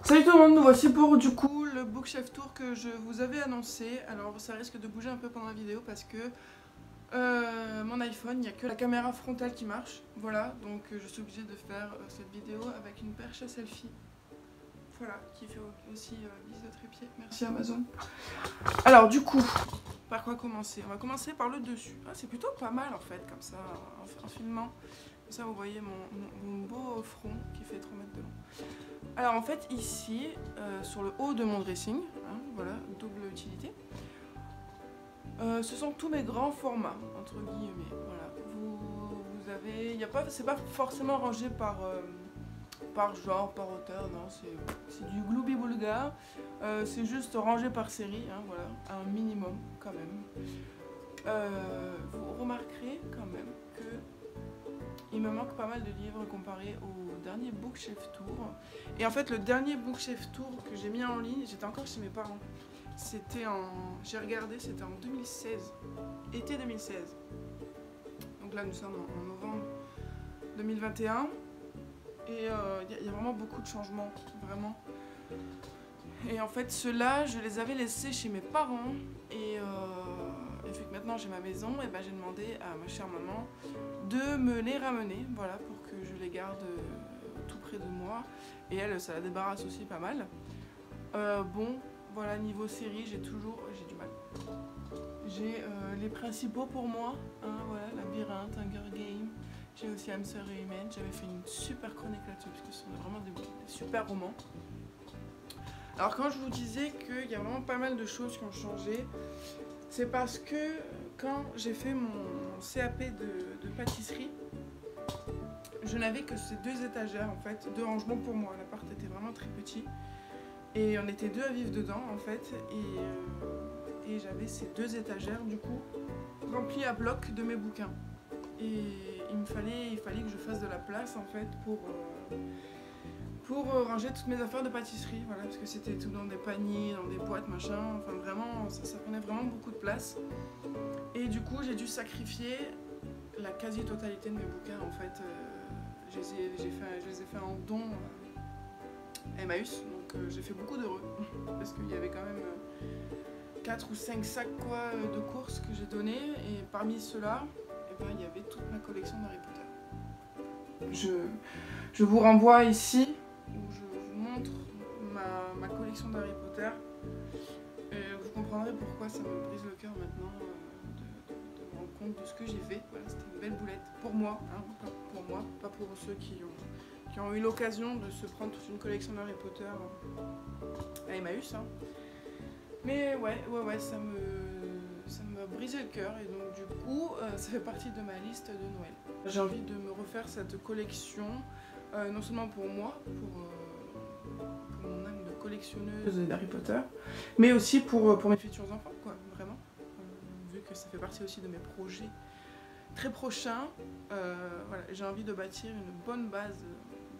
Salut tout le monde, nous voici pour du coup le Bookshelf Tour que je vous avais annoncé. Alors ça risque de bouger un peu pendant la vidéo parce que mon iPhone, il n'y a que la caméra frontale qui marche. Voilà, donc je suis obligée de faire cette vidéo avec une perche à selfie. Voilà, qui fait aussi bise de trépied. Merci Amazon. Alors du coup, par quoi commencer? On va commencer par le dessus. Ah, c'est plutôt pas mal en fait, comme ça, en filmant. Comme ça vous voyez mon beau front qui fait 3 mètres de long. Alors en fait ici, sur le haut de mon dressing, hein, voilà, double utilité, ce sont tous mes grands formats, entre guillemets, voilà. Vous avez, c'est pas forcément rangé par genre, par auteur, non, c'est du Glooby Boulga, c'est juste rangé par série, hein, voilà, un minimum quand même. Vous remarquerez quand même que il me manque pas mal de livres comparé au dernier Bookshelf Tour. Et en fait, le dernier Bookshelf Tour que j'ai mis en ligne, j'étais encore chez mes parents. J'ai regardé, c'était en 2016, été 2016. Donc là, nous sommes en novembre 2021. Et il y a vraiment beaucoup de changements, vraiment. Et en fait, ceux-là, je les avais laissés chez mes parents. Et vu que maintenant j'ai ma maison, et ben, j'ai demandé à ma chère maman de me les ramener, voilà, pour que je les garde tout près de moi. Et elle, ça la débarrasse aussi pas mal. Bon, voilà, niveau série, j'ai du mal. J'ai les principaux pour moi, hein, voilà, Labyrinthe, Hunger Games. J'ai aussi I'm Sorry Amen. J'avais fait une super chronique là-dessus, parce que ce sont vraiment des super romans. Alors quand je vous disais qu'il y a vraiment pas mal de choses qui ont changé, c'est parce que quand j'ai fait mon CAP de pâtisserie, je n'avais que ces 2 étagères en fait, 2 rangements pour moi. L'appart était vraiment très petit et on était 2 à vivre dedans en fait, et j'avais ces 2 étagères du coup remplies à bloc de mes bouquins. Et il fallait que je fasse de la place en fait pour ranger toutes mes affaires de pâtisserie, voilà, parce que c'était tout dans des paniers, dans des boîtes, machin, enfin vraiment, ça prenait vraiment beaucoup de place. Et du coup, j'ai dû sacrifier la quasi-totalité de mes bouquins, en fait. Je les ai fait en don à Emmaüs, donc j'ai fait beaucoup d'heureux, parce qu'il y avait quand même 4 ou 5 sacs quoi, de courses que j'ai donné, et parmi ceux-là, eh ben, il y avait toute ma collection d'Harry Potter. Je vous renvoie ici, où je vous montre ma collection d'Harry Potter. Et vous comprendrez pourquoi ça me brise le cœur maintenant de me rendre compte de ce que j'ai fait. Voilà, c'était une belle boulette pour moi, hein, pour moi, pas pour ceux qui ont eu l'occasion de se prendre toute une collection d'Harry Potter à Emmaüs. Hein. Mais ouais, ça m'a brisé le cœur, et donc du coup, ça fait partie de ma liste de Noël. J'ai envie de me refaire cette collection, non seulement pour moi, pour mon âme de collectionneuse d'Harry Potter, mais aussi pour mes futurs enfants, quoi, vraiment. Vu que ça fait partie aussi de mes projets très prochains, voilà, j'ai envie de bâtir une bonne base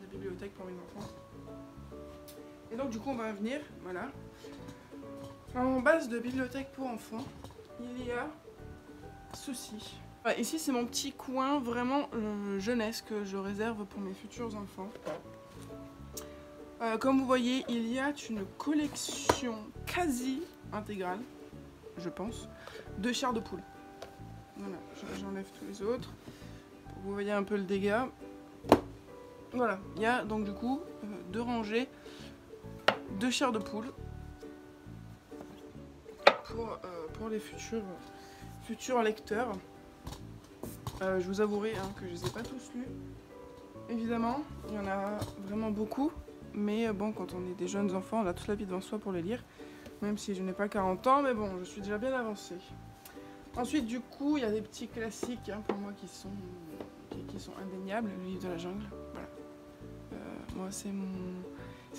de bibliothèque pour mes enfants. Et donc du coup, on va venir, voilà. En base de bibliothèque pour enfants, il y a ceci. Voilà, ici, c'est mon petit coin vraiment jeunesse que je réserve pour mes futurs enfants. Comme vous voyez, il y a une collection quasi intégrale, je pense, de chairs de poule. Voilà, j'enlève tous les autres pour que vous voyez un peu le dégât. Voilà, il y a donc du coup 2 rangées de chairs de poule pour les futurs lecteurs. Je vous avouerai hein, que je ne les ai pas tous lus. Évidemment, il y en a vraiment beaucoup. Mais bon, quand on est des jeunes enfants, on a toute la vie devant soi pour les lire. Même si je n'ai pas 40 ans, mais bon, je suis déjà bien avancée. Ensuite, du coup, il y a des petits classiques hein, pour moi qui sont indéniables. Le livre de la jungle, voilà. Moi, c'est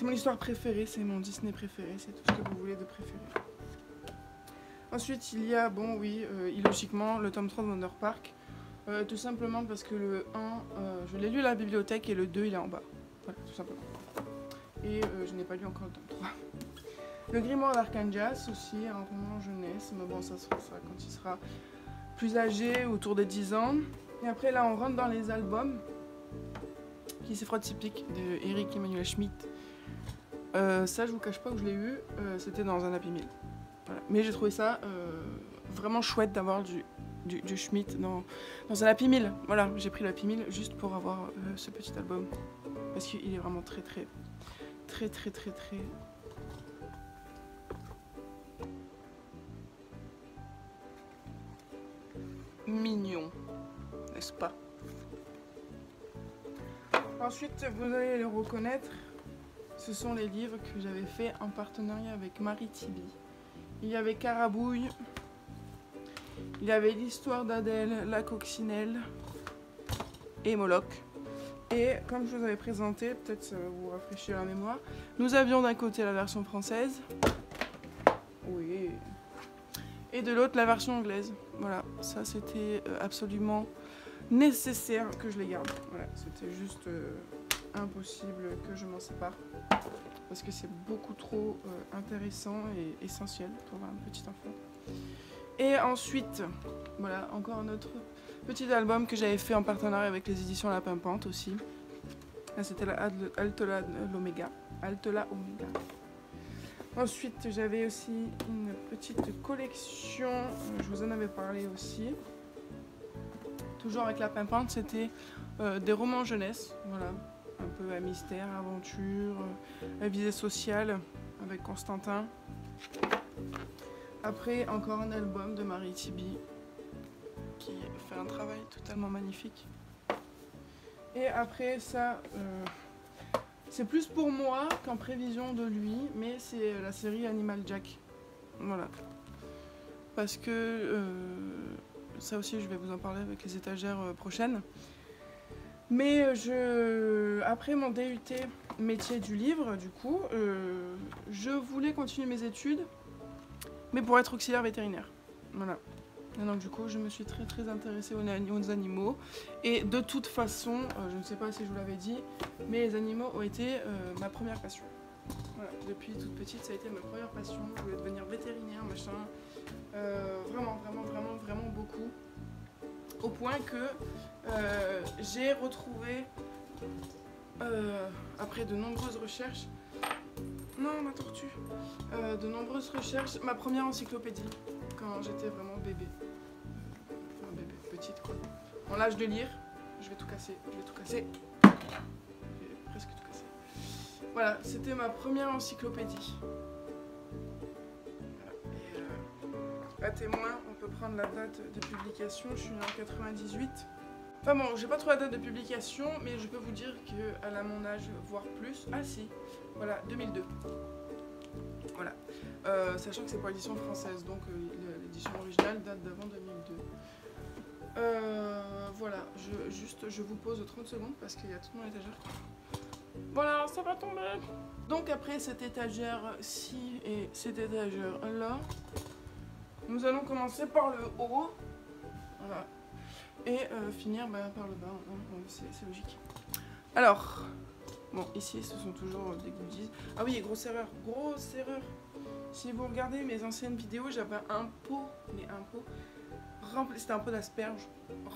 mon histoire préférée, c'est mon Disney préféré, c'est tout ce que vous voulez de préféré. Ensuite, il y a, bon oui, illogiquement, le tome 3 de Wonder Park. Tout simplement parce que le 1, je l'ai lu à la bibliothèque et le 2, il est en bas. Voilà, tout simplement. Et je n'ai pas lu encore le tome 3. Le Grimoire d'Arkanjas aussi, un roman jeunesse, mais bon, ça sera quand il sera plus âgé, autour des 10 ans. Et après, là, on rentre dans les albums, qui c'est Froid Typique de Eric Emmanuel Schmitt. Ça, je vous cache pas que je l'ai eu, c'était dans un Happy Meal. Voilà. Mais j'ai trouvé ça vraiment chouette d'avoir du Schmitt dans un Happy Meal. Voilà, j'ai pris l'Happy Meal juste pour avoir ce petit album. Parce qu'il est vraiment très mignon, n'est-ce pas? Ensuite, vous allez le reconnaître, ce sont les livres que j'avais fait en partenariat avec Marie Tibi. Il y avait Carabouille, il y avait l'histoire d'Adèle, la coccinelle et Moloch. Et comme je vous avais présenté, peut-être ça va vous rafraîchir la mémoire, nous avions d'un côté la version française, oui, et de l'autre la version anglaise. Voilà, ça c'était absolument nécessaire que je les garde. Voilà, c'était juste impossible que je m'en sépare. Parce que c'est beaucoup trop intéressant et essentiel pour un petit enfant. Et ensuite, voilà, encore un autre petit album que j'avais fait en partenariat avec les éditions La Pimpante aussi. Là, c'était la Altola l'Oméga. Altola Omega. Ensuite, j'avais aussi une petite collection, je vous en avais parlé aussi. Toujours avec La Pimpante, c'était des romans jeunesse, voilà. Un peu à mystère, aventure, à visée sociale avec Constantin. Après, encore un album de Marie Tibi qui fait un travail totalement magnifique. Et après, ça, c'est plus pour moi qu'en prévision de lui, mais c'est la série Animal Jack. Voilà. Parce que ça aussi, je vais vous en parler avec les étagères prochaines. Mais après mon DUT métier du livre, du coup, je voulais continuer mes études, mais pour être auxiliaire vétérinaire. Voilà. Et donc du coup, je me suis très intéressée aux animaux. Et de toute façon, je ne sais pas si je vous l'avais dit, mais les animaux ont été ma première passion. Voilà. Depuis toute petite, ça a été ma première passion. Je voulais devenir vétérinaire, machin. Vraiment beaucoup. Au point que j'ai retrouvé, après de nombreuses recherches, non ma tortue, de nombreuses recherches, ma première encyclopédie, quand j'étais vraiment bébé, enfin bébé, petite quoi, en l'âge de lire, je vais tout casser, j'ai presque tout cassé. Voilà, c'était ma première encyclopédie. À témoin, on peut prendre la date de publication, je suis née en 98. Enfin bon, j'ai pas trop la date de publication, mais je peux vous dire qu'elle a mon âge, voire plus. Ah si, voilà, 2002. Voilà. Sachant que c'est pour l'édition française, donc l'édition originale date d'avant 2002. Voilà, je vous pose 30 secondes parce qu'il y a toute mon étagère. Voilà, ça va tomber. Donc après cette étagère-ci et cette étagère-là, nous allons commencer par le haut, voilà, et finir par le bas, hein, c'est logique. Alors, bon, ici ce sont toujours des goodies. Ah oui, grosse erreur. Si vous regardez mes anciennes vidéos, j'avais un pot, rempli, c'était un pot d'asperges,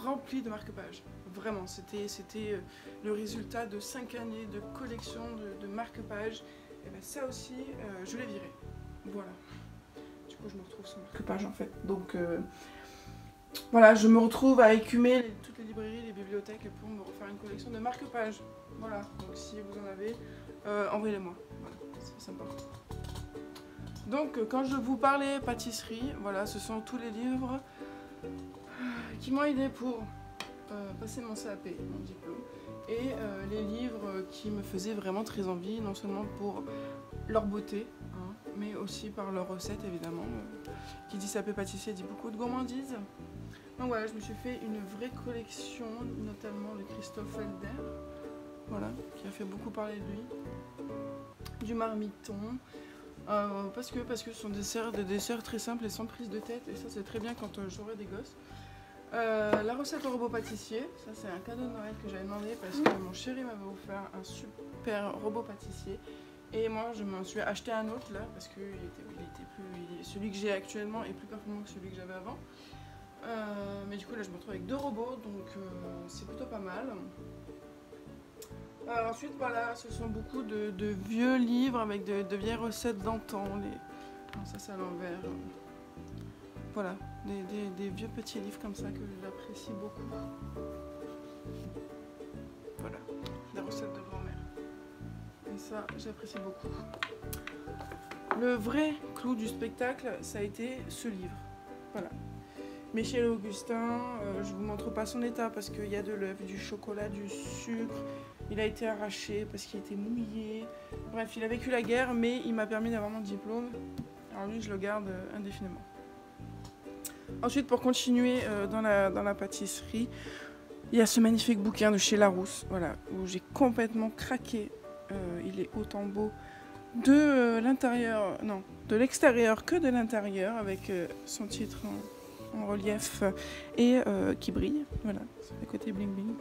rempli de marque-pages. Vraiment, c'était le résultat de 5 années de collection de marque-pages. Et bien ça aussi, je l'ai viré. Voilà. Je me retrouve sans marque-page en fait. Donc voilà, je me retrouve à écumer toutes les librairies, les bibliothèques pour me refaire une collection de marque-pages. Voilà, donc si vous en avez, envoyez-les-moi. Voilà, c'est sympa. Donc quand je vous parlais pâtisserie, voilà, ce sont tous les livres qui m'ont aidé pour passer mon CAP, mon diplôme. Et les livres qui me faisaient vraiment très envie, non seulement pour leur beauté, hein, mais aussi par leurs recettes évidemment. Qui dit CAP pâtissier dit beaucoup de gourmandise. Donc voilà, je me suis fait une vraie collection, notamment de Christophe Helder, voilà, qui a fait beaucoup parler de lui. Du marmiton, parce que ce sont des desserts très simples et sans prise de tête, et ça c'est très bien quand j'aurai des gosses. La recette au robot pâtissier, ça c'est un cadeau de Noël que j'avais demandé parce que mon chéri m'avait offert un super robot pâtissier. Et moi je m'en suis acheté un autre là parce que celui que j'ai actuellement est plus performant que celui que j'avais avant. Mais du coup là je me retrouve avec 2 robots, donc c'est plutôt pas mal. Ensuite, voilà, ce sont beaucoup de vieux livres avec de vieilles recettes d'antan. Non, ça, c'est à l'envers. Voilà, des vieux petits livres comme ça que j'apprécie beaucoup. Voilà, des recettes de grand-mère. Et ça, j'apprécie beaucoup. Le vrai clou du spectacle, ça a été ce livre. Voilà. Michel Augustin, je vous montre pas son état parce qu'il y a de l'œuf, du chocolat, du sucre. Il a été arraché parce qu'il était mouillé. Bref, il a vécu la guerre, mais il m'a permis d'avoir mon diplôme. Alors lui, je le garde indéfiniment. Ensuite, pour continuer dans la pâtisserie, il y a ce magnifique bouquin de chez Larousse, voilà, où j'ai complètement craqué. Il est autant beau de l'intérieur, non, de l'extérieur que de l'intérieur, avec son titre en relief et qui brille. Voilà, c'est le côté bling bling.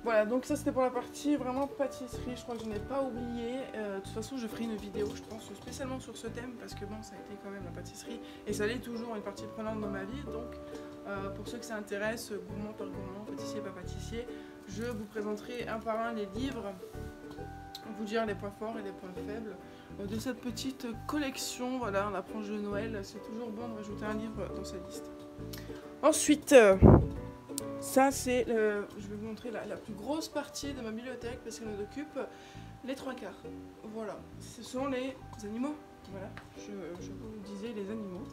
Voilà, donc ça c'était pour la partie vraiment pâtisserie, je crois que je n'ai pas oublié. De toute façon, je ferai une vidéo, je pense, spécialement sur ce thème, parce que bon, ça a été quand même la pâtisserie, et ça l'est toujours une partie prenante dans ma vie, donc pour ceux que ça intéresse, gourmand par gourmand, pâtissier par pâtissier, je vous présenterai un par un les livres, vous dire les points forts et les points faibles de cette petite collection. Voilà, en approche de Noël, c'est toujours bon de rajouter un livre dans sa liste. Ensuite, ça c'est, je vais vous montrer la plus grosse partie de ma bibliothèque parce qu'elle occupe les 3/4. Voilà, ce sont les animaux. Voilà, je vous disais les animaux.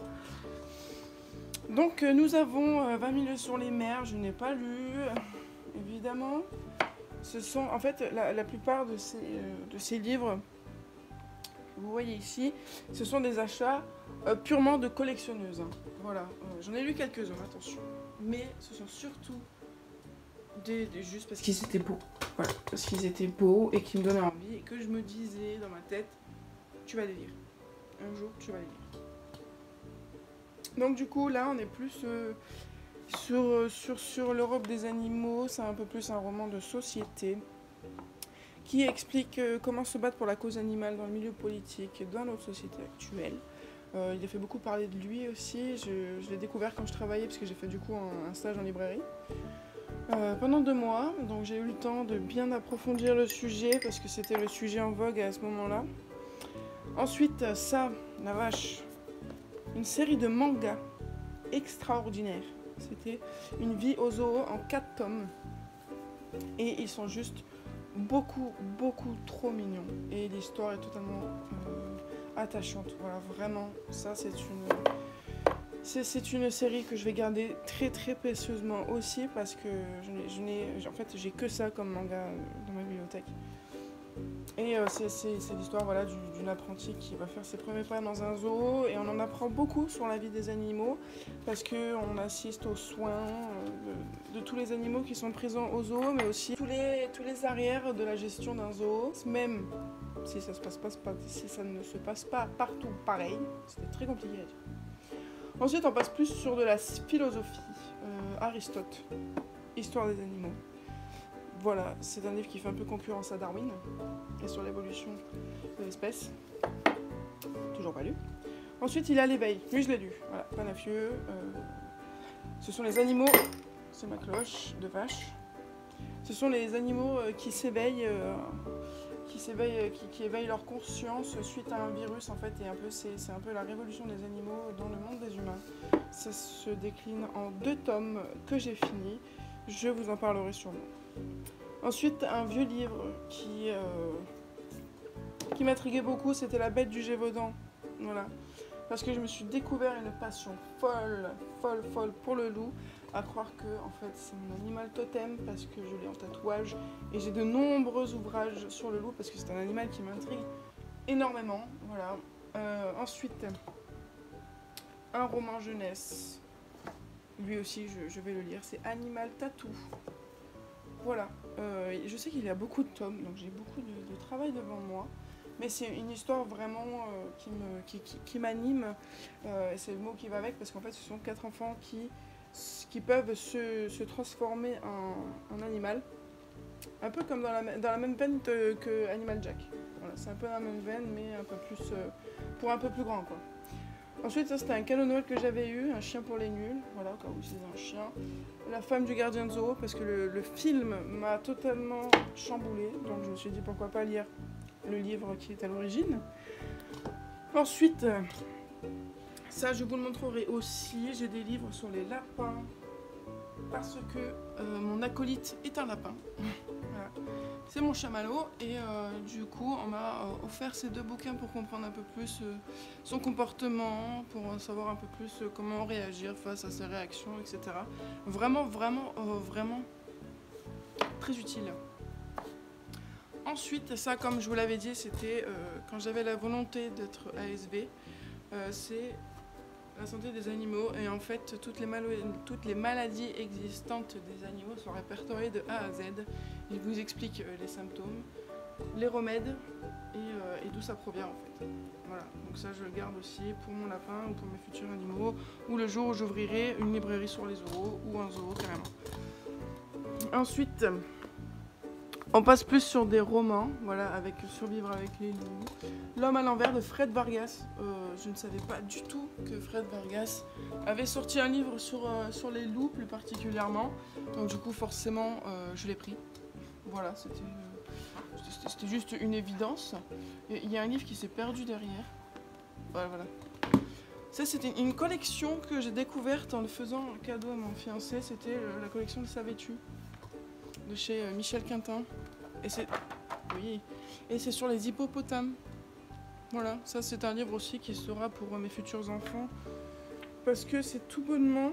Donc nous avons 20 000 sur les mers, je n'ai pas lu, évidemment. Ce sont en fait la plupart de ces livres que vous voyez ici, ce sont des achats purement de collectionneuses. Hein. Voilà, j'en ai lu quelques-uns, attention. Mais ce sont surtout juste parce qu'ils étaient beaux. Voilà, parce qu'ils étaient beaux et qu'ils me donnaient envie et que je me disais dans ma tête, tu vas les lire. Un jour, tu vas les lire. Donc du coup, là, on est plus sur l'Europe des animaux. C'est un peu plus un roman de société qui explique comment se battre pour la cause animale dans le milieu politique dans notre société actuelle. Il a fait beaucoup parler de lui aussi. Je l'ai découvert quand je travaillais parce que j'ai fait du coup un stage en librairie. Pendant 2 mois, donc j'ai eu le temps de bien approfondir le sujet parce que c'était le sujet en vogue à ce moment-là. Ensuite, ça, la vache, une série de mangas extraordinaires. C'était une vie au zoo en 4 tomes. Et ils sont juste beaucoup trop mignons. Et l'histoire est totalement attachante. Voilà, vraiment, ça c'est une série que je vais garder très précieusement aussi parce que en fait, j'ai que ça comme manga dans ma bibliothèque. Et c'est l'histoire voilà, d'une apprentie qui va faire ses premiers pas dans un zoo et on en apprend beaucoup sur la vie des animaux parce qu'on assiste aux soins de tous les animaux qui sont présents au zoo, mais aussi tous les arrières de la gestion d'un zoo, même si ça ne se passe pas partout pareil, c'était très compliqué à dire. Ensuite, on passe plus sur de la philosophie. Aristote, Histoire des animaux. Voilà, c'est un livre qui fait un peu concurrence à Darwin et sur l'évolution de l'espèce. Toujours pas lu. Ensuite, il a l'éveil. Lui, je l'ai lu. Voilà, Panafieux. Ce sont les animaux. C'est ma cloche de vache. Ce sont les animaux qui s'éveillent. Qui éveillent leur conscience suite à un virus en fait, et c'est un peu la révolution des animaux dans le monde des humains. Ça se décline en 2 tomes que j'ai fini, je vous en parlerai sûrement. Ensuite, un vieux livre qui m'intriguait beaucoup, c'était La Bête du Gévaudan, voilà, parce que je me suis découvert une passion folle pour le loup. À croire que en fait c'est mon animal totem parce que je l'ai en tatouage et j'ai de nombreux ouvrages sur le loup parce que c'est un animal qui m'intrigue énormément. Voilà. Ensuite, un roman jeunesse. Lui aussi, je vais le lire. C'est Animal Tattoo. Voilà. Je sais qu'il y a beaucoup de tomes, donc j'ai beaucoup de travail devant moi. Mais c'est une histoire vraiment qui m'anime. C'est le mot qui va avec parce qu'en fait, ce sont 4 enfants qui peuvent se transformer en animal, un peu comme dans la même veine que Animal Jack. Voilà, c'est un peu dans la même veine, mais un peu plus pour un peu plus grand, quoi. Ensuite, ça c'était un cadeau de Noël que j'avais eu, un chien pour les nuls, voilà, quand vous utilisez un chien. La femme du gardien de zoo, parce que le film m'a totalement chamboulé, donc je me suis dit pourquoi pas lire le livre qui est à l'origine. Ensuite, ça je vous le montrerai aussi, j'ai des livres sur les lapins, parce que mon acolyte est un lapin. Voilà. C'est mon chamallow et du coup on m'a offert ces deux bouquins pour comprendre un peu plus son comportement, pour savoir un peu plus comment réagir face à ses réactions, etc. Vraiment, vraiment, vraiment très utile. Ensuite, ça comme je vous l'avais dit, c'était quand j'avais la volonté d'être ASV, c'est la santé des animaux et en fait toutes les maladies existantes des animaux sont répertoriées de A à Z. Il vous explique les symptômes, les remèdes et d'où ça provient en fait. Voilà, donc ça je le garde aussi pour mon lapin ou pour mes futurs animaux ou le jour où j'ouvrirai une librairie sur les zoos ou un zoo carrément. Ensuite, on passe plus sur des romans, voilà, avec Survivre avec les loups. L'homme à l'envers de Fred Vargas. Je ne savais pas du tout que Fred Vargas avait sorti un livre sur les loups plus particulièrement. Donc du coup forcément je l'ai pris. Voilà, c'était juste une évidence. Il y a un livre qui s'est perdu derrière. Voilà. Ça c'était une collection que j'ai découverte en le faisant un cadeau à mon fiancé. C'était la collection de Savais-tu de chez Michel Quintin. Et c'est sur les hippopotames. Voilà, ça c'est un livre aussi qui sera pour mes futurs enfants. Parce que c'est tout bonnement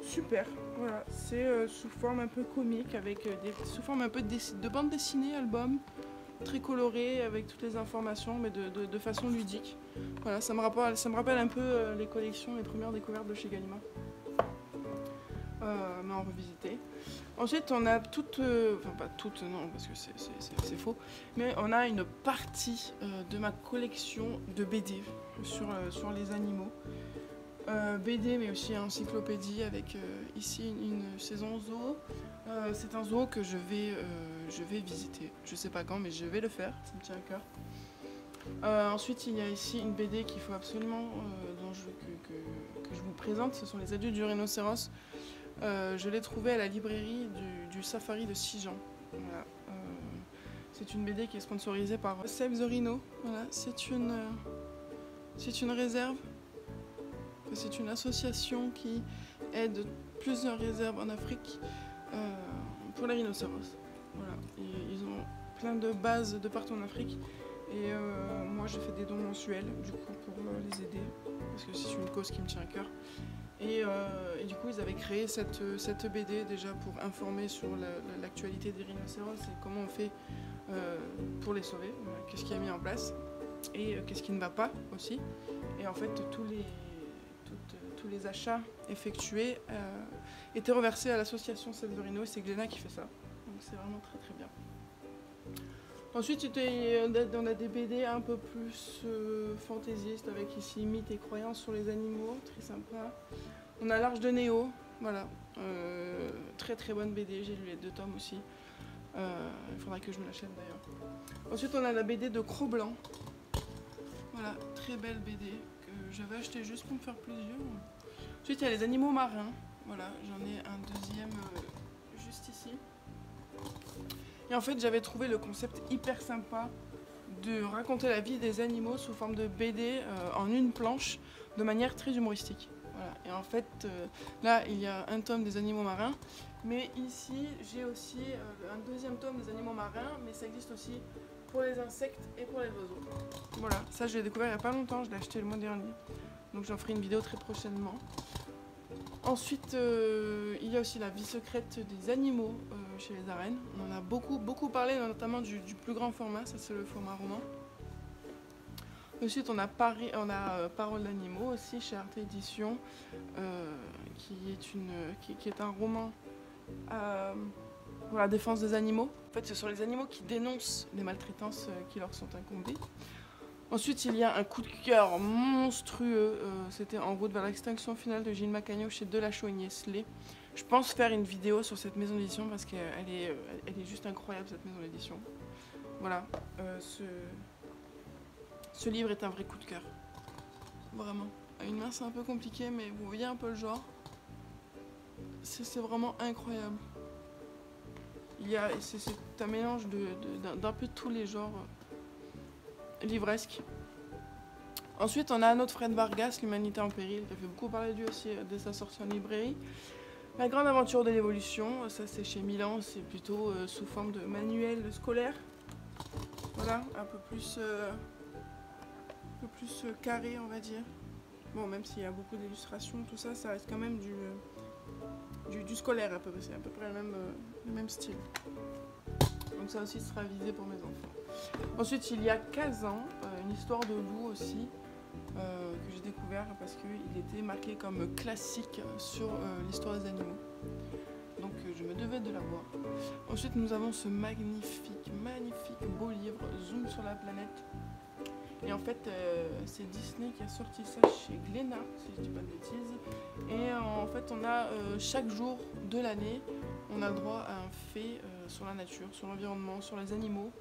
super. Voilà, c'est sous forme un peu comique, avec sous forme un peu de bande dessinée, album. Très coloré, avec toutes les informations, mais de façon ludique. Voilà, ça me rappelle un peu les collections, les premières découvertes de chez Gallimard. Mais en revisité. Ensuite, on a enfin pas toutes, non, parce que c'est faux, mais on a une partie de ma collection de BD sur les animaux. BD, mais aussi encyclopédie, avec ici une saison zoo. C'est un zoo que je vais visiter. Je sais pas quand, mais je vais le faire, ça me tient à cœur. Ensuite, il y a ici une BD qu'il faut absolument que je vous présente. Ce sont les adultes du rhinocéros. Je l'ai trouvée à la librairie du Safari de Sijan. Voilà. C'est une BD qui est sponsorisée par Save the Rhino. Voilà. C'est une réserve. C'est une association qui aide plusieurs réserves en Afrique pour les rhinocéros. Voilà. Et ils ont plein de bases de partout en Afrique. Et moi, je fais des dons mensuels du coup pour les aider parce que c'est une cause qui me tient à cœur. Et du coup, ils avaient créé cette BD déjà pour informer sur l'actualité des rhinocéros et comment on fait pour les sauver, qu'est-ce qui est mis en place et qu'est-ce qui ne va pas aussi. Et en fait, tous les achats effectués étaient reversés à l'association Save the Rhino et c'est Glénat qui fait ça. Donc c'est vraiment très très bien. Ensuite, on a des BD un peu plus fantaisistes avec ici mythes et croyances sur les animaux, très sympa. On a l'Arche de Néo, voilà, très très bonne BD, j'ai lu les 2 tomes aussi. Il faudra que je me l'achète d'ailleurs. Ensuite, on a la BD de Cro-Blanc. Voilà, très belle BD que j'avais acheté juste pour me faire plaisir. Ensuite, il y a les animaux marins. Voilà, j'en ai un deuxième juste ici. Et en fait, j'avais trouvé le concept hyper sympa de raconter la vie des animaux sous forme de BD en une planche de manière très humoristique. Voilà. Et en fait, là, il y a un tome des animaux marins, mais ici, j'ai aussi un deuxième tome des animaux marins, mais ça existe aussi pour les insectes et pour les oiseaux. Voilà, ça je l'ai découvert il n'y a pas longtemps, je l'ai acheté le mois dernier, donc j'en ferai une vidéo très prochainement. Ensuite, il y a aussi la vie secrète des animaux chez les arènes. On en a beaucoup parlé, notamment du plus grand format, ça c'est le format roman. Ensuite, on a Parole d'animaux aussi chez Arte Édition, qui est un roman pour la défense des animaux. En fait, ce sont les animaux qui dénoncent les maltraitances qui leur sont incombées. Ensuite, il y a un coup de cœur monstrueux. C'était En route vers l'extinction finale de Gilles Macagno chez Delachaux et Niestlé. Je pense faire une vidéo sur cette maison d'édition parce qu'elle est juste incroyable, cette maison d'édition. Voilà, ce livre est un vrai coup de cœur. Vraiment. À une main c'est un peu compliqué, mais vous voyez un peu le genre. C'est vraiment incroyable. C'est un mélange d'un peu tous les genres livresques. Ensuite, on a un autre Fred Vargas, L'Humanité en péril, qui a fait beaucoup parler de lui aussi dès sa sortie en librairie. La grande aventure de l'évolution, ça c'est chez Milan, c'est plutôt sous forme de manuel scolaire. Voilà, un peu plus carré, on va dire. Bon, même s'il y a beaucoup d'illustrations, tout ça, ça reste quand même du scolaire, c'est à peu près le même style. Donc ça aussi sera visé pour mes enfants. Ensuite, il y a 15 ans, une histoire de loup aussi, que j'ai découvert parce qu'il était marqué comme classique sur l'histoire des animaux. Donc je me devais de l'avoir. Ensuite, nous avons ce magnifique beau livre, Zoom sur la planète. Et en fait, c'est Disney qui a sorti ça chez Glénat, si je dis pas de bêtises. Et en fait, on a chaque jour de l'année, on a le droit à un fait sur la nature, sur l'environnement, sur les animaux.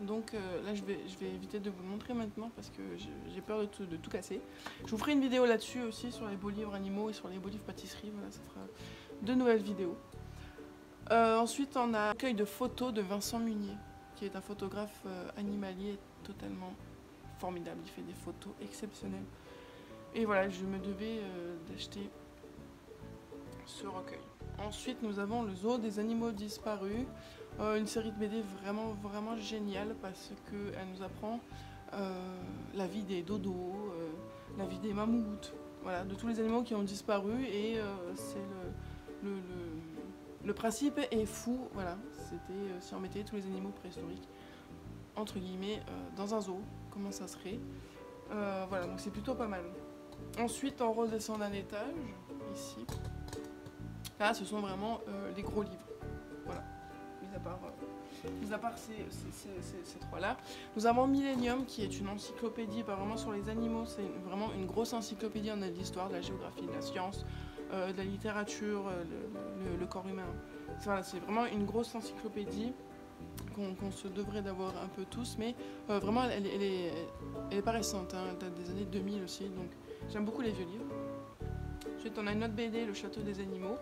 Donc là, je vais éviter de vous le montrer maintenant parce que j'ai peur de tout casser. Je vous ferai une vidéo là-dessus aussi sur les beaux livres animaux et sur les beaux livres pâtisserie. Voilà, ça fera 2 nouvelles vidéos. Ensuite, on a un recueil de photos de Vincent Munier, qui est un photographe animalier totalement formidable. Il fait des photos exceptionnelles. Et voilà, je me devais d'acheter ce recueil. Ensuite, nous avons le Zoo des animaux disparus. Une série de BD vraiment géniale parce qu'elle nous apprend la vie des dodos, la vie des mammouths, voilà, de tous les animaux qui ont disparu et le principe est fou, voilà, c'était si on mettait tous les animaux préhistoriques entre guillemets dans un zoo, comment ça serait, voilà, donc c'est plutôt pas mal. Ensuite on redescend d'un étage, ici, là ce sont vraiment les gros livres, voilà. Mis à part ces trois-là. Nous avons Millennium, qui est une encyclopédie, pas vraiment sur les animaux, c'est vraiment une grosse encyclopédie. On a de l'histoire, de la géographie, de la science, de la littérature, le corps humain. Voilà, c'est vraiment une grosse encyclopédie qu'on se devrait d'avoir un peu tous, mais vraiment, elle est pas récente, hein, elle date des années 2000 aussi, donc j'aime beaucoup les vieux livres. Ensuite, on a une autre BD, Le Château des animaux.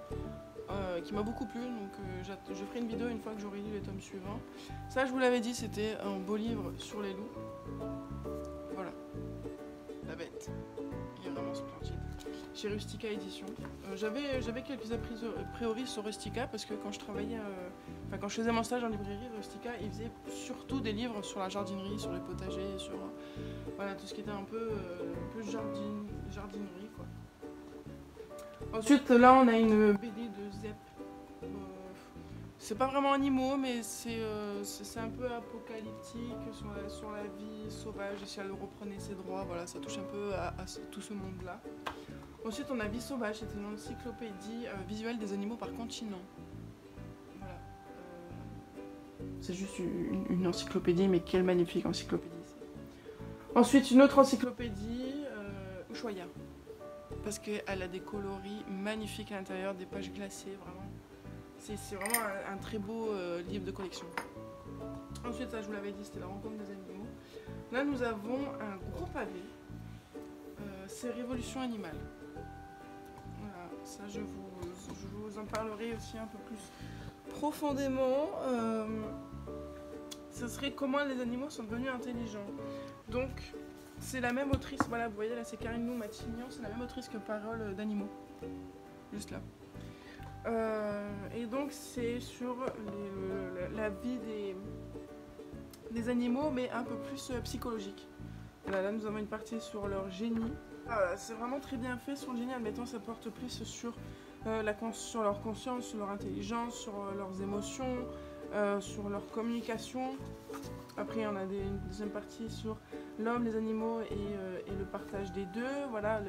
Qui m'a beaucoup plu, donc je ferai une vidéo une fois que j'aurai lu les tomes suivants. Ça, je vous l'avais dit, c'était un beau livre sur les loups. Voilà, la bête, il est vraiment splendide. Chez Rustica Édition. J'avais quelques a priori sur Rustica parce que quand je travaillais, quand je faisais mon stage en librairie, Rustica, ils faisaient surtout des livres sur la jardinerie, sur les potagers, sur voilà, tout ce qui était un peu jardinerie, quoi. Ensuite, là, on a une BD de Zep. C'est pas vraiment animaux, mais c'est un peu apocalyptique sur la vie sauvage, et si elle reprenait ses droits, voilà, ça touche un peu à tout ce monde-là. Ensuite, on a Vie sauvage, c'est une encyclopédie visuelle des animaux par continent. Voilà. C'est juste une encyclopédie, mais quelle magnifique encyclopédie. Ensuite, une autre encyclopédie, Ushuaïa. Parce qu'elle a des coloris magnifiques à l'intérieur, des pages glacées, vraiment. C'est vraiment un très beau livre de collection. Ensuite, ça je vous l'avais dit, c'était La rencontre des animaux. Là, nous avons un gros pavé. C'est Révolution animale. Voilà, ça je vous en parlerai aussi un peu plus profondément. Ce serait comment les animaux sont devenus intelligents. Donc, c'est la même autrice, voilà, vous voyez là, c'est Karine Lou Matignon, c'est la même autrice que Paroles d'animaux. Juste là. Et donc, c'est sur la vie des animaux, mais un peu plus psychologique. Voilà, là, nous avons une partie sur leur génie. C'est vraiment très bien fait sur le génie, admettons, ça porte plus sur leur conscience, sur leur intelligence, sur leurs émotions, sur leur communication. Après, on a une deuxième partie sur l'homme, les animaux et le partage des deux. Voilà,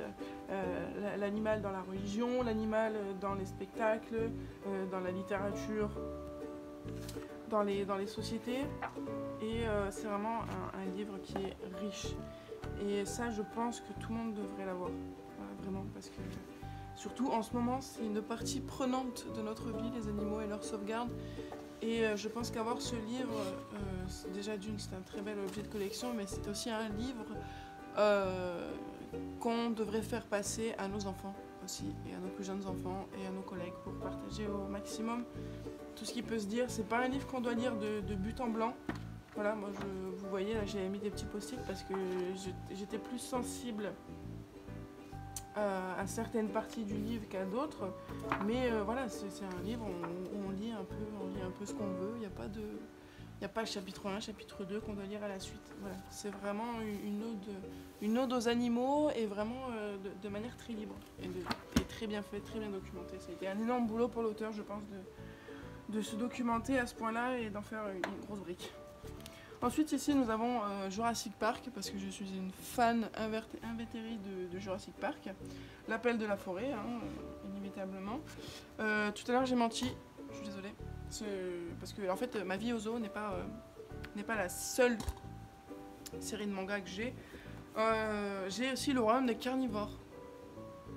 l'animal dans la religion, l'animal dans les spectacles, dans la littérature, dans les sociétés. Et c'est vraiment un livre qui est riche. Et ça, je pense que tout le monde devrait l'avoir. Voilà, vraiment, parce que surtout en ce moment, c'est une partie prenante de notre vie, les animaux et leur sauvegarde. Et je pense qu'avoir ce livre, déjà d'une, c'est un très bel objet de collection, mais c'est aussi un livre qu'on devrait faire passer à nos enfants aussi, et à nos plus jeunes enfants, et à nos collègues, pour partager au maximum tout ce qui peut se dire. C'est pas un livre qu'on doit lire de but en blanc. Voilà, moi vous voyez, là j'ai mis des petits post-it parce que j'étais plus sensible à certaines parties du livre qu'à d'autres. Mais voilà, c'est un livre où on lit un peu ce qu'on veut. Il n'y a pas le chapitre 1, chapitre 2 qu'on doit lire à la suite. Voilà. C'est vraiment une ode aux animaux, et vraiment de manière très libre et très bien faite, très bien documentée. Ça a été un énorme boulot pour l'auteur, je pense, de se documenter à ce point-là et d'en faire une grosse brique. Ensuite, ici, nous avons Jurassic Park, parce que je suis une fan invétérée de Jurassic Park. L'appel de la forêt, hein, inévitablement. Tout à l'heure, j'ai menti, je suis désolée. Parce que, en fait, Ma vie au zoo n'est pas la seule série de mangas que j'ai. J'ai aussi Le Royaume des Carnivores,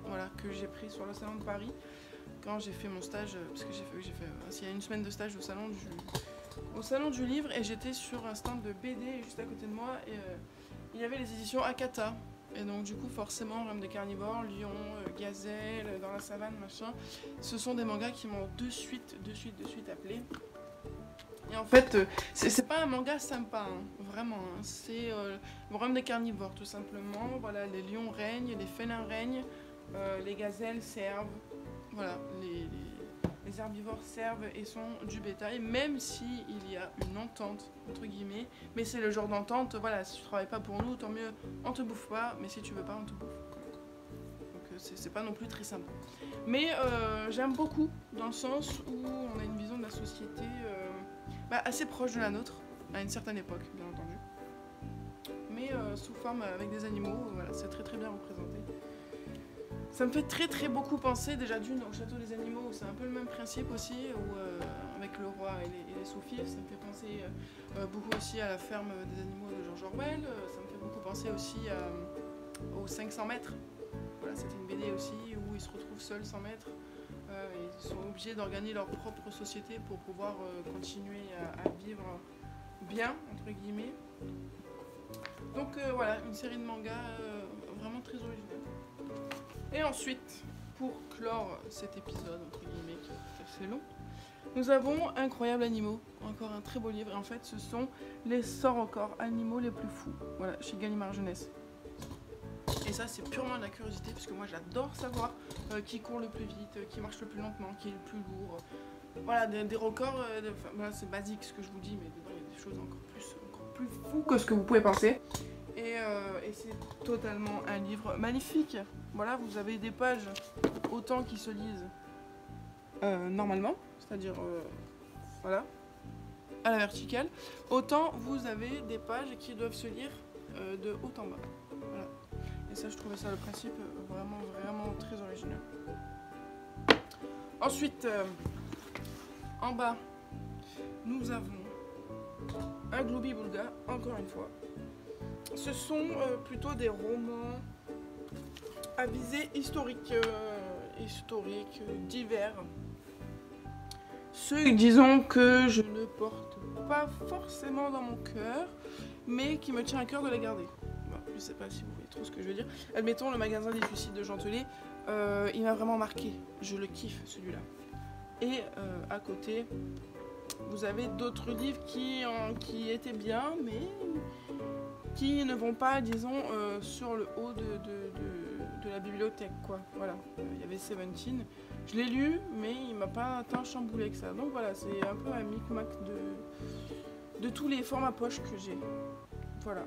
voilà, que j'ai pris sur le salon de Paris quand j'ai fait mon stage, parce que j'ai fait il y a une semaine de stage au salon du livre, et j'étais sur un stand de BD juste à côté de moi, et il y avait les éditions Akata, et donc du coup forcément Royaume des Carnivores, Lion, Gazelle, Dans la savane, machin, ce sont des mangas qui m'ont de suite appelé. Et en fait, c'est pas un manga sympa, hein, vraiment, hein. C'est le Royaume des Carnivores tout simplement. Voilà, les lions règnent, les félins règnent, les gazelles servent, voilà, les herbivores servent et sont du bétail, même si il y a une entente entre guillemets, mais c'est le genre d'entente, voilà, si tu travailles pas pour nous, tant mieux, on te bouffe pas, mais si tu veux pas, on te bouffe. Donc c'est pas non plus très sympa. Mais j'aime beaucoup, dans le sens où on a une vision de la société assez proche de la nôtre, à une certaine époque, bien entendu. Mais sous forme avec des animaux, voilà, c'est très très bien représenté. Ça me fait très beaucoup penser, déjà d'une, au Château des Animaux, où c'est un peu le même principe aussi, où, avec le roi et les sous-fifs. Ça me fait penser beaucoup aussi à La ferme des animaux de George Orwell. Ça me fait beaucoup penser aussi aux 500 mètres. Voilà, c'était une BD aussi, où ils se retrouvent seuls, 100 mètres. Ils sont obligés d'organiser leur propre société pour pouvoir continuer à vivre bien, entre guillemets. Donc voilà, une série de mangas vraiment très originale. Et ensuite, pour clore cet épisode, entre guillemets, qui est assez long, nous avons Incroyables Animaux, encore un très beau livre. Et en fait, ce sont les 100 records animaux les plus fous, voilà, chez Gallimard Jeunesse. Et ça, c'est purement de la curiosité, parce que moi, j'adore savoir qui court le plus vite, qui marche le plus lentement, qui est le plus lourd. Voilà, des records, voilà, c'est basique ce que je vous dis, mais dedans, il y a des choses encore plus fous que ce que vous pouvez penser. Et c'est totalement un livre magnifique. Voilà, vous avez des pages autant qui se lisent normalement, c'est-à-dire voilà, à la verticale, autant vous avez des pages qui doivent se lire de haut en bas. Voilà. Et ça, je trouvais ça le principe vraiment très original. Ensuite, en bas, nous avons un Glooby-Boulga, encore une fois. Ce sont plutôt des romans à visée historique, divers. Ceux, disons, que je ne porte pas forcément dans mon cœur, mais qui me tient à cœur de les garder. Bon, je sais pas si vous voyez trop ce que je veux dire. Admettons, le magasin des suicides de Gentelet, il m'a vraiment marqué. Je le kiffe, celui-là. Et à côté, vous avez d'autres livres qui étaient bien, mais qui ne vont pas, disons, sur le haut de la bibliothèque, quoi. Voilà, il y avait Seventeen. Je l'ai lu, mais il m'a pas tant chamboulé que ça. Donc voilà, c'est un peu un micmac de tous les formats poche que j'ai. Voilà.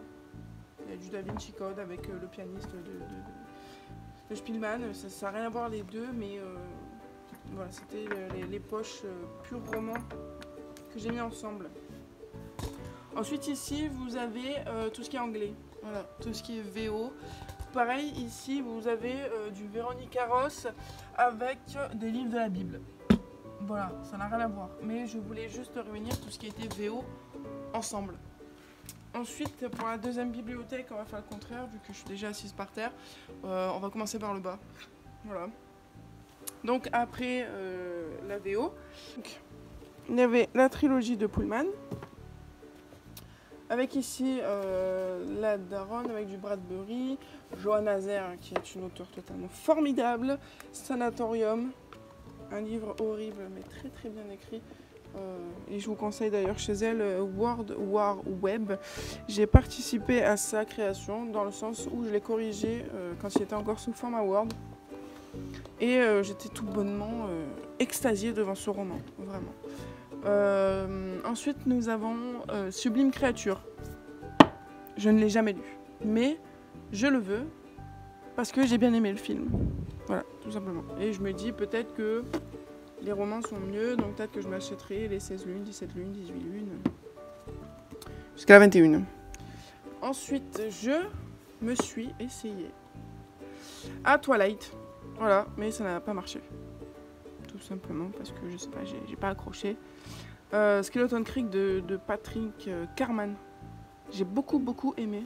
Il y a du Da Vinci Code avec le pianiste de Spielmann. Ça n'a rien à voir les deux, mais voilà, c'était les poches pur roman que j'ai mis ensemble. Ensuite ici vous avez tout ce qui est anglais, voilà, tout ce qui est VO. Pareil ici vous avez du Véronique Ross avec des livres de la Bible. Voilà, ça n'a rien à voir, mais je voulais juste réunir tout ce qui était VO ensemble. Ensuite pour la deuxième bibliothèque on va faire le contraire vu que je suis déjà assise par terre. On va commencer par le bas. Voilà. Donc après la VO, donc, il y avait la trilogie de Pullman. Avec ici la daronne avec du Bradbury, Johanna Nazer qui est une auteure totalement formidable, Sanatorium, un livre horrible mais très très bien écrit. Et je vous conseille d'ailleurs chez elle World War Web. J'ai participé à sa création dans le sens où je l'ai corrigé quand il était encore sous format Word. Et j'étais tout bonnement extasiée devant ce roman, vraiment. Ensuite, nous avons Sublime Créature. Je ne l'ai jamais lu, mais je le veux parce que j'ai bien aimé le film. Voilà, tout simplement. Et je me dis peut-être que les romans sont mieux, donc peut-être que je m'achèterai les 16 lunes, 17 lunes, 18 lunes, jusqu'à la 21. Ensuite, je me suis essayée à Twilight. Voilà, mais ça n'a pas marché. Tout simplement parce que je sais pas, j'ai pas accroché. Skeleton Creek de Patrick Carman. J'ai beaucoup aimé.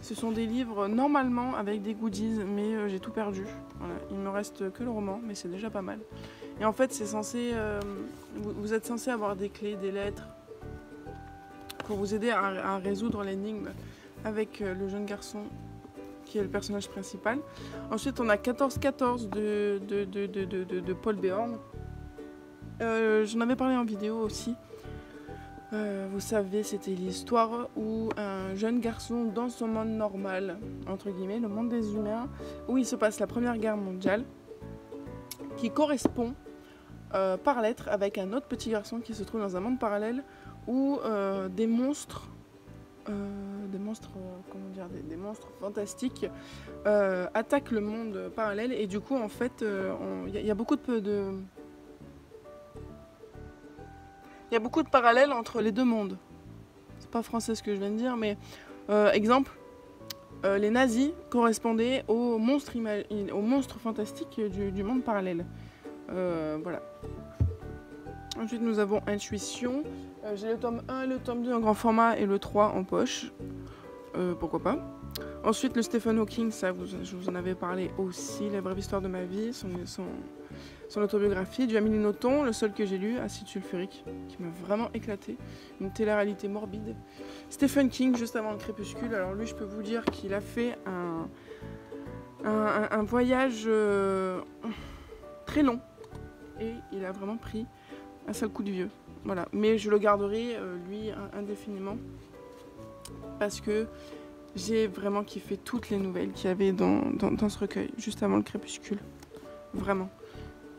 Ce sont des livres normalement avec des goodies, mais j'ai tout perdu. Voilà. Il me reste que le roman, mais c'est déjà pas mal. Et en fait, c'est censé, vous êtes censé avoir des clés, des lettres, pour vous aider à résoudre l'énigme avec le jeune garçon qui est le personnage principal. Ensuite, on a 14-14 de Paul Béorn. J'en avais parlé en vidéo aussi. Vous savez, c'était l'histoire où un jeune garçon dans son monde normal, entre guillemets, le monde des humains, où il se passe la Première Guerre mondiale, qui correspond par lettre avec un autre petit garçon qui se trouve dans un monde parallèle où des monstres fantastiques attaquent le monde parallèle, et du coup en fait il y a beaucoup de parallèles entre les deux mondes. C'est pas français ce que je viens de dire, mais exemple, les nazis correspondaient aux monstres fantastiques du monde parallèle. Voilà. Ensuite nous avons Intuition. J'ai le tome 1 et le tome 2 en grand format et le 3 en poche. Pourquoi pas. Ensuite le Stephen Hawking, ça je vous en avais parlé aussi, La brève histoire de ma vie, son autobiographie. Du Amélie Nothomb, le seul que j'ai lu, Acide sulfurique, qui m'a vraiment éclaté. Une télé-réalité morbide. Stephen King, juste avant le crépuscule. Alors lui, je peux vous dire qu'il a fait un voyage très long. Et il a vraiment pris un sale coup de vieux. Voilà. Mais je le garderai, lui, indéfiniment. Parce que j'ai vraiment kiffé toutes les nouvelles qu'il y avait dans ce recueil, juste avant le crépuscule. Vraiment.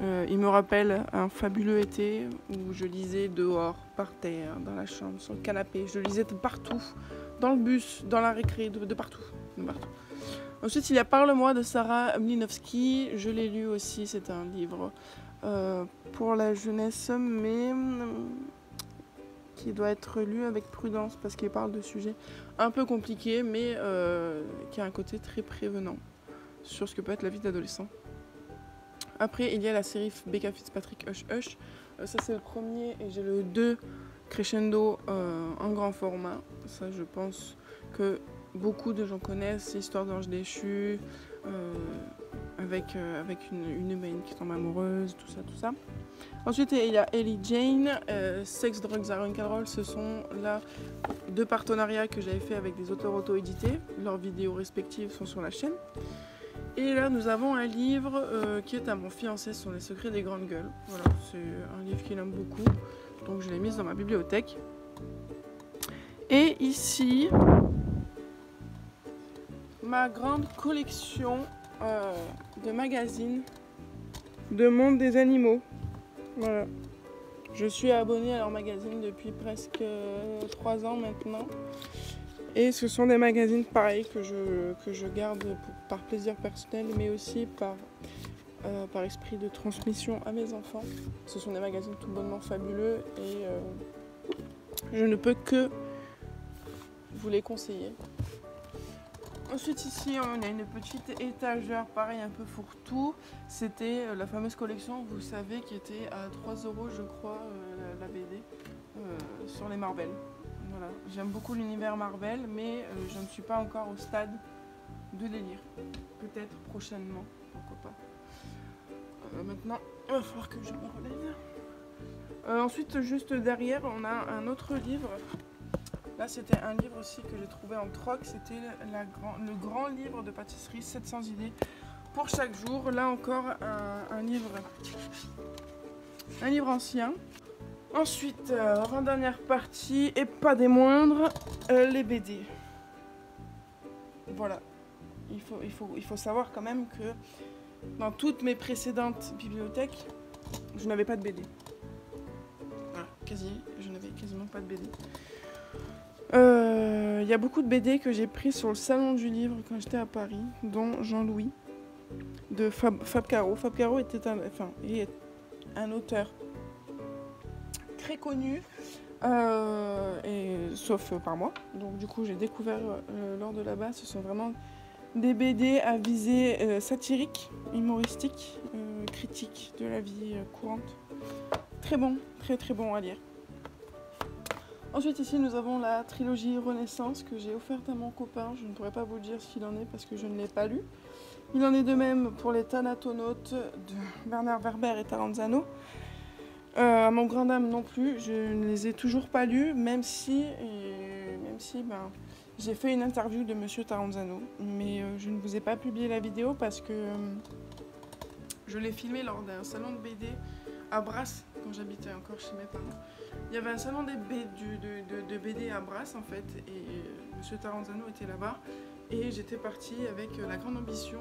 Il me rappelle un fabuleux été où je lisais dehors, par terre, dans la chambre, sur le canapé. Je lisais de partout, dans le bus, dans la récré, de partout. Ensuite, il y a Parle-moi de Sarah Mlinovski. Je l'ai lu aussi, c'est un livre pour la jeunesse, mais qui doit être lu avec prudence parce qu'il parle de sujets un peu compliqués, mais qui a un côté très prévenant sur ce que peut être la vie d'adolescent. Après, il y a la série Becca Fitzpatrick Hush Hush. Ça, c'est le premier, et j'ai le 2 Crescendo en grand format. Ça, je pense que beaucoup de gens connaissent. L'histoire d'ange déchu, avec une humaine qui tombe amoureuse, tout ça. Ensuite, il y a Ellie Jane, Sex, Drugs and Rock'n'Roll. Ce sont là 2 partenariats que j'avais fait avec des auteurs auto-édités. Leurs vidéos respectives sont sur la chaîne. Et là, nous avons un livre qui est à mon fiancé sur les secrets des grandes gueules. Voilà, c'est un livre qu'il aime beaucoup, donc je l'ai mis dans ma bibliothèque. Et ici, ma grande collection de magazines de monde des animaux. Voilà. Je suis abonnée à leur magazine depuis presque 3 ans maintenant. Et ce sont des magazines pareils que je garde par plaisir personnel, mais aussi par esprit de transmission à mes enfants. Ce sont des magazines tout bonnement fabuleux et je ne peux que vous les conseiller. Ensuite ici on a une petite étagère, pareil un peu fourre-tout. C'était la fameuse collection, vous savez, qui était à 3 € je crois, la BD, sur les Marvel. Voilà. J'aime beaucoup l'univers Marvel, mais je ne suis pas encore au stade de les lire. Peut-être prochainement, pourquoi pas. Maintenant, il va falloir que je me relève. Ensuite, juste derrière, on a un autre livre Là, c'était un livre aussi que j'ai trouvé en troc. C'était le grand livre de pâtisserie, 700 idées pour chaque jour. Là encore, un livre ancien. Ensuite, avant-dernière partie, et pas des moindres, les BD. Voilà. Il faut savoir quand même que dans toutes mes précédentes bibliothèques, je n'avais pas de BD. Voilà, je n'avais quasiment pas de BD. Il y a beaucoup de BD que j'ai pris sur le salon du livre quand j'étais à Paris, dont Jean-Louis, de Fab Caro. Fab Caro est un auteur très connu, sauf par moi. Donc du coup j'ai découvert lors de là-bas, ce sont vraiment des BD à visée satirique, humoristique, critique de la vie courante. Très bon, très bon à lire. Ensuite ici nous avons la trilogie Renaissance que j'ai offerte à mon copain. Je ne pourrais pas vous dire ce qu'il en est parce que je ne l'ai pas lu. Il en est de même pour les Thanatonautes de Bernard Werber et Taranzano. À mon grand dame non plus, je ne les ai toujours pas lus, même si j'ai fait une interview de Monsieur Taranzano. Mais je ne vous ai pas publié la vidéo parce que je l'ai filmé lors d'un salon de BD à Brasse, quand j'habitais encore chez mes parents. Il y avait un salon de BD à Brasse en fait, et Monsieur Taranzano était là-bas. Et j'étais partie avec la grande ambition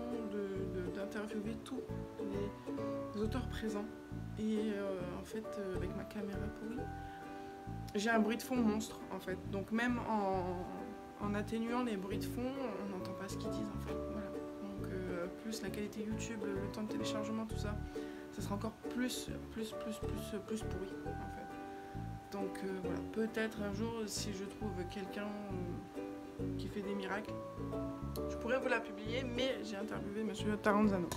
d'interviewer tous les auteurs présents. Et en fait, avec ma caméra pourrie, j'ai un bruit de fond monstre en fait. Donc même en atténuant les bruits de fond, on n'entend pas ce qu'ils disent en fait. Voilà. Donc plus la qualité YouTube, le temps de téléchargement, tout ça, ça sera encore plus pourri en fait. Donc voilà, peut-être un jour si je trouve quelqu'un qui fait des miracles, je pourrais vous la publier, mais j'ai interviewé Monsieur Taranzano.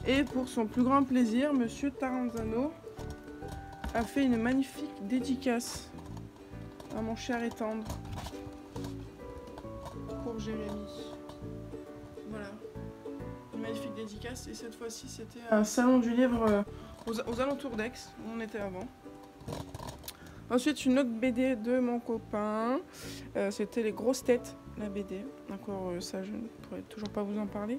Et pour son plus grand plaisir, Monsieur Taranzano a fait une magnifique dédicace à mon cher et tendre pour Jérémy. Voilà, une magnifique dédicace. Et cette fois-ci, c'était un salon du livre aux alentours d'Aix, où on était avant. Ensuite, une autre BD de mon copain, c'était Les Grosses Têtes, la BD. Encore ça, je ne pourrais toujours pas vous en parler.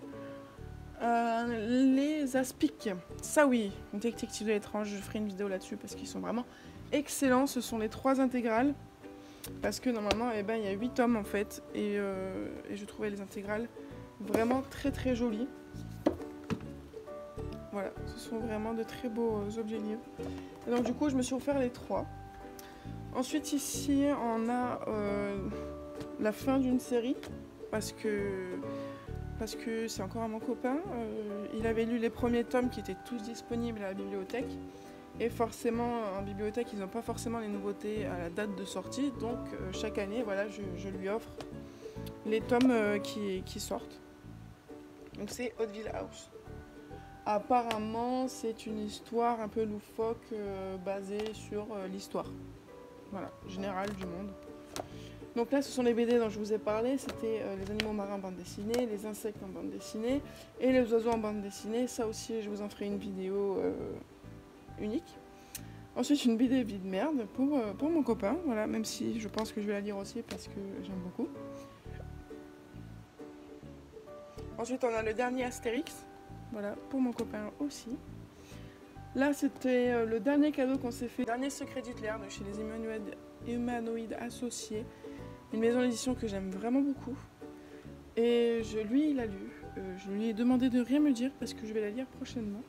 Les Aspics, ça oui, une détective de l'étrange, je ferai une vidéo là-dessus parce qu'ils sont vraiment excellents. Ce sont les 3 intégrales, parce que normalement, eh ben, il y a 8 tomes en fait, et je trouvais les intégrales vraiment très jolies. Voilà, ce sont vraiment de très beaux objets livres. Et donc du coup, je me suis offert les 3. Ensuite ici on a la fin d'une série parce que c'est encore à mon copain. Il avait lu les premiers tomes qui étaient tous disponibles à la bibliothèque et forcément en bibliothèque ils n'ont pas forcément les nouveautés à la date de sortie, donc chaque année voilà, je lui offre les tomes qui sortent. Donc c'est Hauteville House. Apparemment c'est une histoire un peu loufoque basée sur l'histoire. Voilà, général du monde. Donc là, ce sont les BD dont je vous ai parlé. C'était les animaux marins en bande dessinée, les insectes en bande dessinée et les oiseaux en bande dessinée. Ça aussi, je vous en ferai une vidéo unique. Ensuite, une BD vie de merde pour mon copain. Voilà, même si je pense que je vais la lire aussi parce que j'aime beaucoup. Ensuite, on a le dernier Astérix. Voilà, pour mon copain aussi. Là, c'était le dernier cadeau qu'on s'est fait. Dernier secret d'Hitler de chez les humanoïdes associés. Une maison d'édition que j'aime vraiment beaucoup. Et lui, il a lu. Je lui ai demandé de rien me dire parce que je vais la lire prochainement.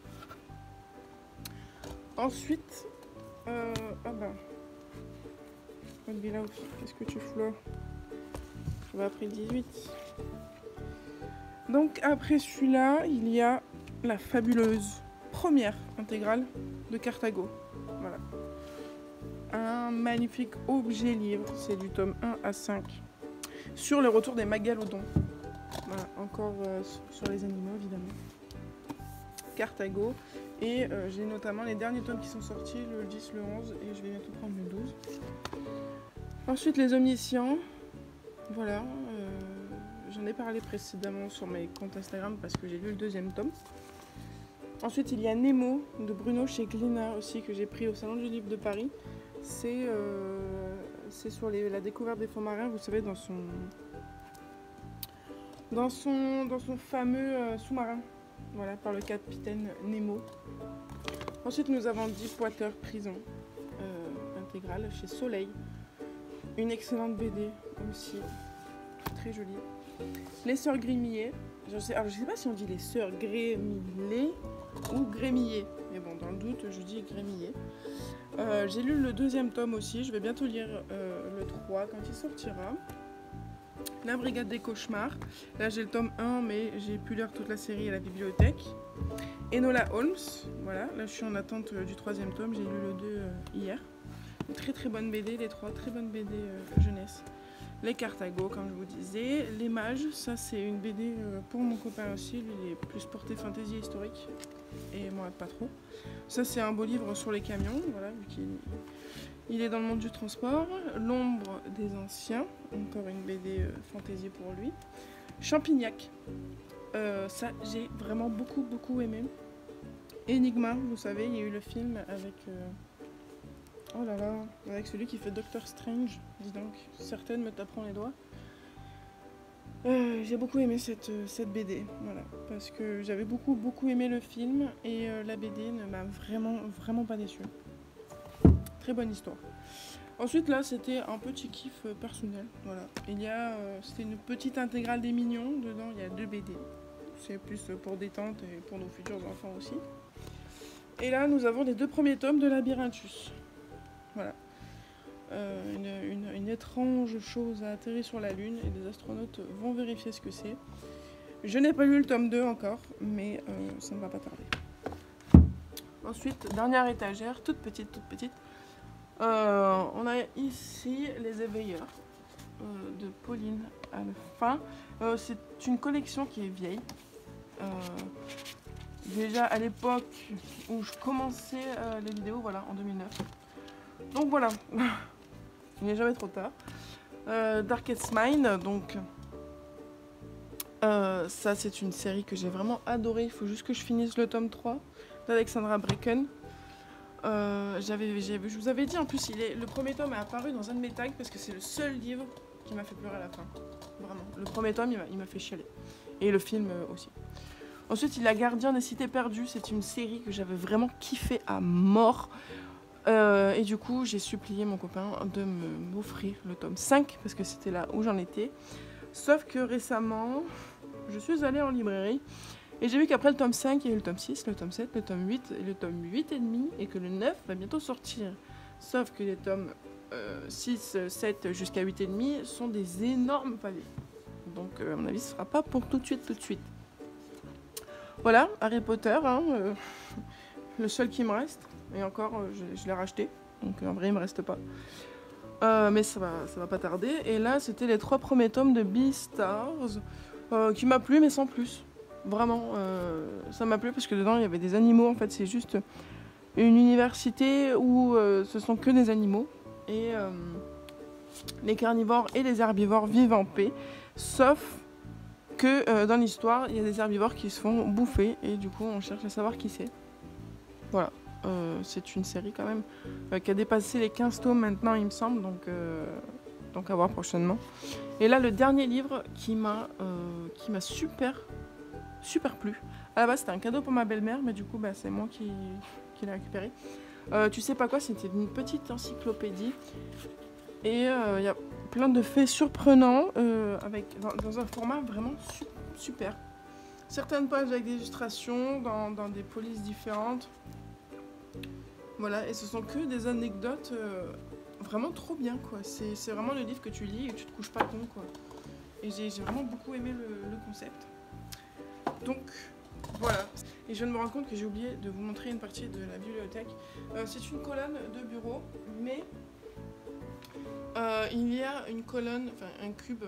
Ensuite, qu'est-ce que tu fous là? Je vais après le 18. Donc après celui-là, il y a la fabuleuse première intégrale de Carthago. Voilà. Un magnifique objet livre, c'est du tome 1 à 5. Sur le retour des Magalodons. Voilà, encore sur les animaux évidemment. Carthago. Et j'ai notamment les derniers tomes qui sont sortis, le 10, le 11 et je vais bientôt prendre le 12. Ensuite les Omniscients. Voilà. J'en ai parlé précédemment sur mes comptes Instagram parce que j'ai lu le 2e tome. Ensuite, il y a Nemo de Bruno chez Glénat aussi que j'ai pris au Salon du Livre de Paris. C'est c'est sur la découverte des fonds marins, vous savez, dans son fameux sous-marin, voilà, par le capitaine Nemo. Ensuite, nous avons Deepwater Prison, intégrale, chez Soleil. Une excellente BD aussi, très jolie. Les Sœurs Grémillet. Je sais pas si on dit les Sœurs Grémillet ou Grémillet, mais bon, dans le doute, je dis Grémillet. J'ai lu le 2e tome aussi, je vais bientôt lire le 3 quand il sortira. La Brigade des Cauchemars. Là, j'ai le tome 1, mais j'ai pu lire toute la série à la bibliothèque. Enola Holmes, voilà, là je suis en attente du 3e tome, j'ai lu le 2 hier. Une très très bonne BD, les 3 très bonnes BD jeunesse. Les Carthago, comme je vous disais. Les Mages, ça c'est une BD pour mon copain aussi, lui il est plus porté fantasy historique, et moi pas trop. Ça c'est un beau livre sur les camions, voilà, vu qu'il est dans le monde du transport. L'ombre des anciens, encore une BD fantasy pour lui. Champignac, ça j'ai vraiment beaucoup aimé. Enigma, vous savez, il y a eu le film avec... oh là là, avec celui qui fait Doctor Strange, dis donc, certaines me taperont les doigts. J'ai beaucoup aimé cette BD, voilà, parce que j'avais beaucoup aimé le film et la BD ne m'a vraiment pas déçue. Très bonne histoire. Ensuite là, c'était un petit kiff personnel, voilà. C'était une petite intégrale des Mignons, dedans il y a 2 BD. C'est plus pour détente et pour nos futurs enfants aussi. Et là, nous avons les 2 premiers tomes de Labyrinthus. Voilà. Une étrange chose a atterri sur la Lune et les astronautes vont vérifier ce que c'est. Je n'ai pas lu le tome 2 encore, mais ça ne va pas tarder. Ensuite, dernière étagère, toute petite. On a ici Les Éveilleurs de Pauline Alphin. C'est une collection qui est vieille. Déjà à l'époque où je commençais les vidéos, voilà, en 2009. Donc voilà, il n'est jamais trop tard. Darkest Mind, donc ça c'est une série que j'ai vraiment adorée. Il faut juste que je finisse le tome 3 d'Alexandra Bracken. Je vous avais dit en plus, le premier tome est apparu dans un de mes tags parce que c'est le seul livre qui m'a fait pleurer à la fin. Vraiment, le premier tome il m'a fait chialer. Et le film aussi. Ensuite, il y a Gardien des Cités Perdues. C'est une série que j'avais vraiment kiffé à mort. Et du coup, j'ai supplié mon copain de m'offrir le tome 5 parce que c'était là où j'en étais. Sauf que récemment, je suis allée en librairie et j'ai vu qu'après le tome 5, il y a eu le tome 6, le tome 7, le tome 8 et le tome 8 et demi et que le 9 va bientôt sortir. Sauf que les tomes 6, 7 jusqu'à 8 et demi sont des énormes pavés. Donc à mon avis, ce sera pas pour tout de suite. Voilà, Harry Potter, hein, le seul qui me reste. Et encore, je l'ai racheté, donc en vrai il me reste pas. Mais ça va pas tarder. Et là, c'était les 3 premiers tomes de Beastars, qui m'a plu, mais sans plus. Vraiment, ça m'a plu parce que dedans il y avait des animaux. En fait, c'est juste une université où ce sont que des animaux. Et les carnivores et les herbivores vivent en paix, sauf que dans l'histoire, il y a des herbivores qui se font bouffer. Et du coup, on cherche à savoir qui c'est. Voilà. C'est une série quand même qui a dépassé les 15 tomes maintenant il me semble, donc à voir prochainement. Et là le dernier livre qui m'a super plu. À la base c'était un cadeau pour ma belle-mère, mais du coup c'est moi qui l'ai récupéré. Tu sais pas quoi, c'était une petite encyclopédie et il y a plein de faits surprenants dans un format vraiment super. Certaines pages avec des illustrations dans des polices différentes. Voilà, et ce sont que des anecdotes vraiment trop bien, quoi. C'est vraiment le livre que tu lis et tu te couches pas con, quoi. Et j'ai vraiment beaucoup aimé le concept. Donc, voilà. Et je viens de me rendre compte que j'ai oublié de vous montrer une partie de la bibliothèque. C'est une colonne de bureau, mais il y a une colonne, enfin un cube,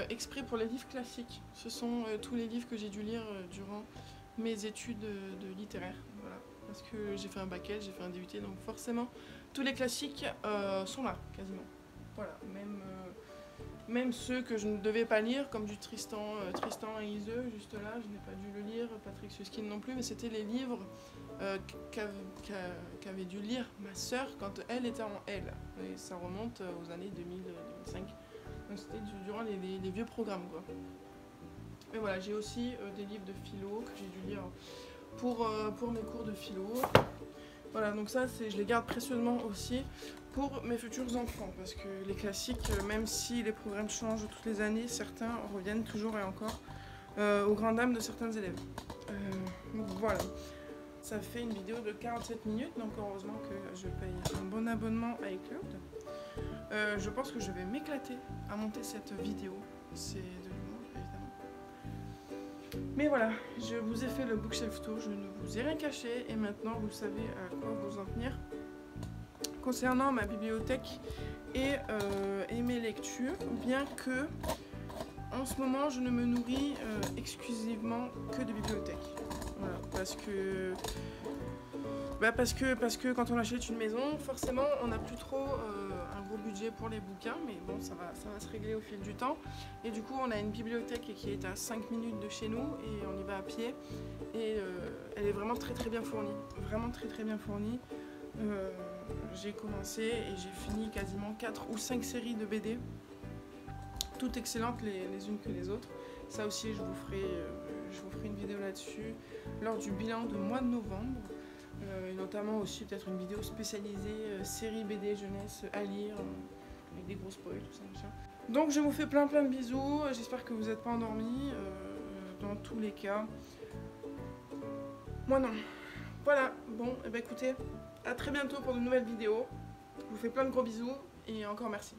exprès pour les livres classiques. Ce sont tous les livres que j'ai dû lire durant mes études de littéraire. Voilà. Parce que j'ai fait un bac L, j'ai fait un DUT, donc forcément tous les classiques sont là, quasiment. Voilà, même ceux que je ne devais pas lire, comme du Tristan et Iseult, juste là, je n'ai pas dû le lire, Patrick Suskind non plus, mais c'était les livres qu'avait dû lire ma sœur quand elle était en L. Et ça remonte aux années 2000-2005. Donc c'était durant les vieux programmes, quoi. Mais voilà, j'ai aussi des livres de philo que j'ai dû lire pour mes cours de philo. Voilà, donc ça, je les garde précieusement aussi pour mes futurs enfants, parce que les classiques, même si les programmes changent toutes les années, certains reviennent toujours et encore aux grandes dames de certains élèves. Voilà, ça fait une vidéo de 47 minutes, donc heureusement que je paye un bon abonnement à iCloud. Je pense que je vais m'éclater à monter cette vidéo, c'est de l'humour évidemment. Mais voilà, je vous ai fait le bookshelf tour, je ne vous ai rien caché et maintenant vous savez à quoi vous en tenir. Concernant ma bibliothèque et mes lectures, bien que en ce moment je ne me nourris exclusivement que de bibliothèques. Voilà, parce que quand on achète une maison, forcément on n'a plus trop un gros budget pour les bouquins, mais bon ça va se régler au fil du temps. Et du coup on a une bibliothèque qui est à 5 minutes de chez nous et on y va à pied. Et elle est vraiment très bien fournie, vraiment très bien fournie. J'ai commencé et j'ai fini quasiment 4 ou 5 séries de BD, toutes excellentes les unes que les autres. Ça aussi je vous ferai une vidéo là-dessus lors du bilan de mois de novembre. Et notamment aussi peut-être une vidéo spécialisée série BD jeunesse à lire avec des gros spoils, tout ça machin. Donc je vous fais plein de bisous, j'espère que vous n'êtes pas endormis, dans tous les cas. Moi non. Voilà, bon, et écoutez, à très bientôt pour de nouvelles vidéos. Je vous fais plein de gros bisous et encore merci.